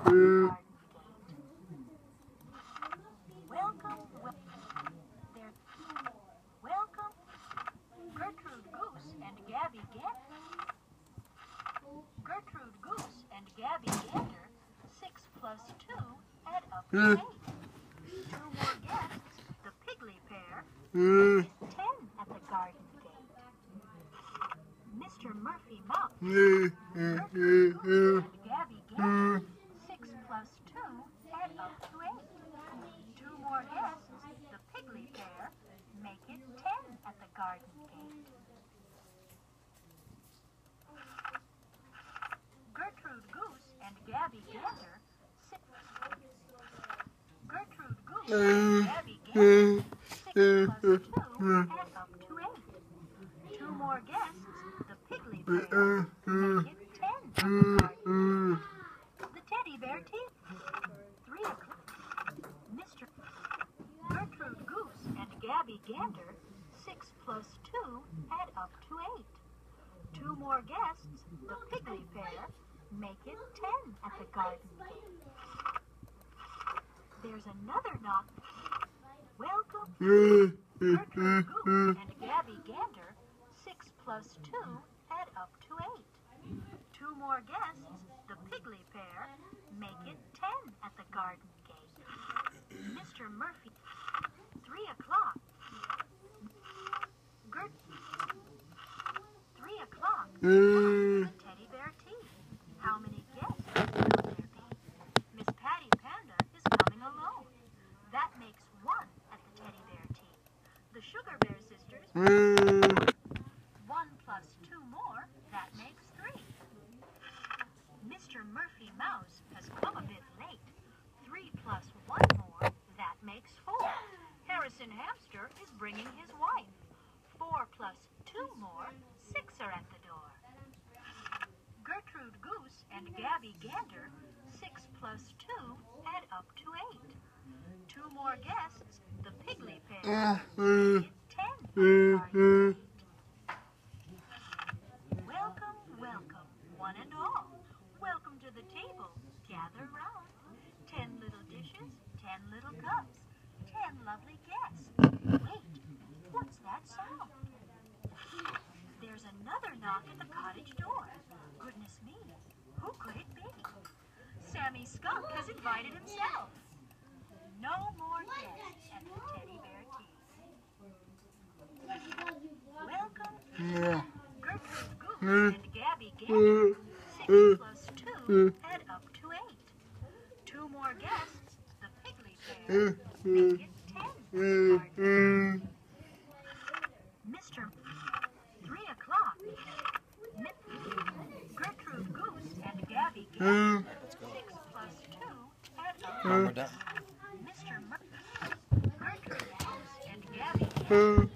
garden gate. Welcome, welcome, Gertrude Goose and Gabby Gander. Gertrude Goose and Gabby Gander, 6 plus 2 add up to 8. 2 more guests, the Piggly pair, make it 10 at the garden gate. Mr. Murphy Mouse, Gertrude Goose and Gabby Gander, 6 plus 2 add up to 8. 2 more guests, the Piggly pair, make it 10 at the garden gate. Gertrude Goose and Gabby Gander, Gertrude Goose and Gabby Gander, 6 plus 2 add up to 8. 2 more guests, the Piggly pair, make it 10 at the garden gate. The Teddy Bear team. 3 o'clock. Mr. Gertrude Goose and Gabby Gander, 6 plus 2 add up to 8. 2 more guests, the Piggly pair, make it 10 at the garden gate. There's another knock. Welcome. Gertrude Goose and Gabby Gander, 6 plus 2 add up to 8. 2 more guests, the Piggly pair, make it 10 at the garden gate. Mr. Murphy. 3 o'clock. 3 o'clock. The Teddy Bear tea. How many guests will there be? Miss Patty Panda is coming alone. That makes 1 at the Teddy Bear tea. The Sugar Bear sisters. 1 plus 2 more, that makes 3. Mr. Murphy Mouse has come a bit late. 3 plus 1 more, that makes 4. Harrison Hamster is bringing his wife. 4 plus 2 more, 6 are at the door. Gertrude Goose and Gabby Gander, 6 plus 2 add up to 8. 2 more guests, the Piggly pair, make it 10 at the garden gate. Welcome, welcome, one and all. Welcome to the table. Gather round. 10 little dishes, 10 little cups, 10 lovely guests. Wait, what's that sound? There's another knock at the cottage door. Goodness me, who could it be? Sammy Skunk has invited himself. No more guests at the Teddy Bear tea. Welcome, Gertrude Goose and Gabby Gander, 6 plus 2 add up to 8. 2 more guests, the Piggly pair, make it 10 at the garden gate. Mr. 3 o'clock. Gertrude Goose and Gabby Gander, 6 plus 2 add up to 8. Mr. Gertrude Goose and Gabby Gander,